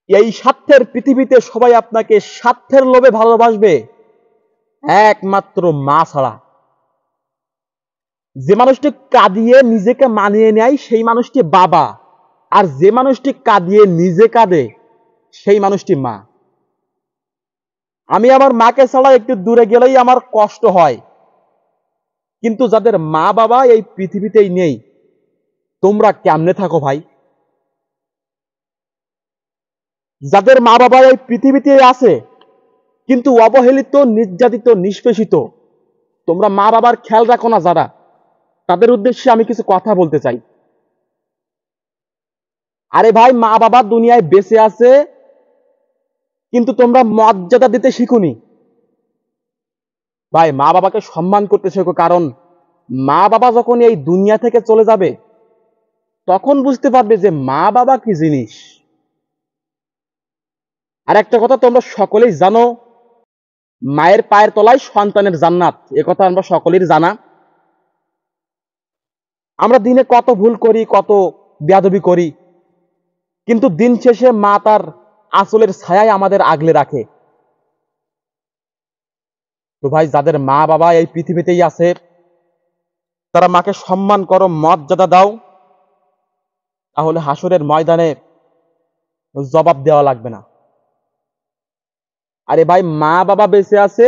এই স্বার্থের পৃথিবীতে সবাই আপনাকে স্বার্থের লোভে ভালোবাসবে একমাত্র মা ছাড়া। যে মানুষটি কাঁদিয়ে নিজেকে মানিয়ে নেয় সেই মানুষটি বাবা, আর যে মানুষটি কাঁদিয়ে নিজে কাঁদে সেই মানুষটি মা। আমি আমার মাকে ছাড়া একটু দূরে গেলেই আমার কষ্ট হয়, কিন্তু যাদের মা বাবা এই পৃথিবীতেই নেই, তোমরা কেমনে থাকো ভাই? যাদের মা বাবা এই পৃথিবীতে আছে কিন্তু অবহেলিত, নির্যাতিত, নিষ্পেষিত, তোমরা মা বাবার খেয়াল রাখো না যারা, তাদের উদ্দেশ্যে আমি কিছু কথা বলতে চাই। আরে ভাই, মা বাবা দুনিয়ায় বেঁচে আছে কিন্তু তোমরা মর্যাদা দিতে শিখুনি। ভাই, মা বাবাকে সম্মান করতে শেখো, কারণ মা বাবা যখন এই দুনিয়া থেকে চলে যাবে তখন বুঝতে পারবে যে মা বাবা কি জিনিস। আর একটা কথা তোমরা সকলেই জানো, মায়ের পায়ের তলায় সন্তানের জান্নাত, এ কথা আমরা সকলেই জানা। আমরা দিনে কত ভুল করি, কত বেয়াদবি করি, কিন্তু দিন শেষে মা তার আঁচলের ছায়ায় আমাদের আগলে রাখে। তো ভাই, যাদের মা বাবা এই পৃথিবীতেই আছে তারা মাকে সম্মান করো, মর্যাদা দাও, তাহলে হাসরের ময়দানে জবাব দেওয়া লাগবে না। আরে ভাই, মা বাবা বেঁচে আছে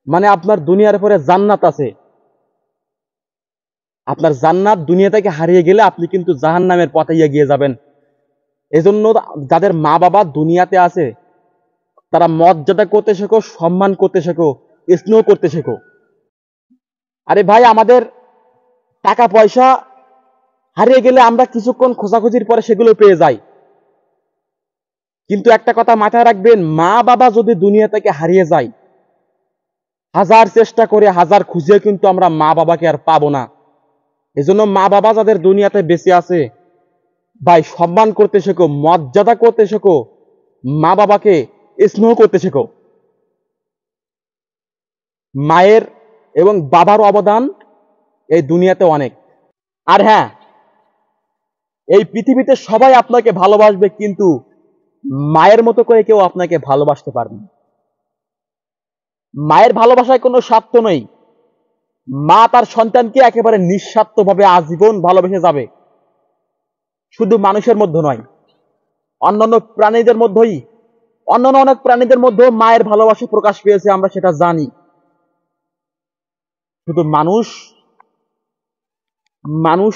মানে আপনার দুনিয়ার পরে জান্নাত আছে। আপনার জান্নাত দুনিয়া থেকে হারিয়ে গেলে আপনি কিন্তু জাহান্নামের পথে এগিয়ে যাবেন। এজন্য যাদের মা বাবা দুনিয়াতে আছে তারা মর্যাদা করতে শেখো, সম্মান করতে শেখো, স্নেহ করতে শেখো। আরে ভাই, আমাদের টাকা পয়সা হারিয়ে গেলে আমরা কিছুক্ষণ খোঁজাখুঁজির পরে সেগুলো পেয়ে যাই, কিন্তু একটা কথা মাথায় রাখবেন, মা বাবা যদি দুনিয়া থেকে হারিয়ে যায়, হাজার চেষ্টা করে হাজার খুঁজে কিন্তু আমরা মা বাবাকে আর পাবো না। এজন্য মা বাবা যাদের দুনিয়াতে বেঁচে আছে ভাই, সম্মান করতে শেখো, মর্যাদা করতে শেখো, মা বাবাকে স্নেহ করতে শেখো। মায়ের এবং বাবার অবদান এই দুনিয়াতে অনেক। আর হ্যাঁ, এই পৃথিবীতে সবাই আপনাকে ভালোবাসবে, কিন্তু মায়ের মতো করে কেউ আপনাকে ভালোবাসতে পারবে না। মায়ের ভালোবাসায় কোনো স্বার্থ নেই। মা তার সন্তানকে একেবারে নিঃস্বার্থভাবে আজীবন ভালোবেসে যাবে। শুধু মানুষের মধ্যে নয়, অন্যান্য প্রাণীদের মধ্যেই, অন্যান্য অনেক প্রাণীদের মধ্যেও মায়ের ভালোবাসা প্রকাশ পেয়েছে, আমরা সেটা জানি। শুধু মানুষ মানুষ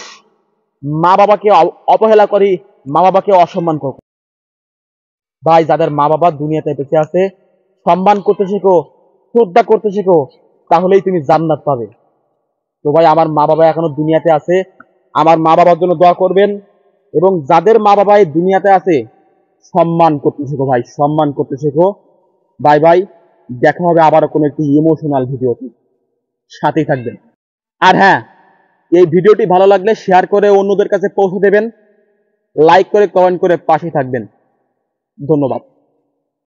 মা বাবাকে অবহেলা করি, মা বাবাকে অসম্মান করি। ভাই, যাদের মা বাবা দুনিয়াতে বেঁচে আছে সম্মান করতে শেখো, শ্রদ্ধা করতে শেখো, তাহলেই তুমি জান্নাত পাবে। তো ভাই, আমার মা বাবা এখনো দুনিয়াতে আছে, আমার মা বাবার জন্য দোয়া করবেন। এবং যাদের মা বাবা এই দুনিয়াতে আছে সম্মান করতে শেখো ভাই, সম্মান করতে শেখো। বাই বাই, দেখা হবে আবারও কোনো একটি ইমোশনাল ভিডিওতে, সাথেই থাকবেন। আর হ্যাঁ, এই ভিডিওটি ভালো লাগলে শেয়ার করে অন্যদের কাছে পৌঁছে দেবেন, লাইক করে কমেন্ট করে পাশে থাকবেন। ধন্যবাদ।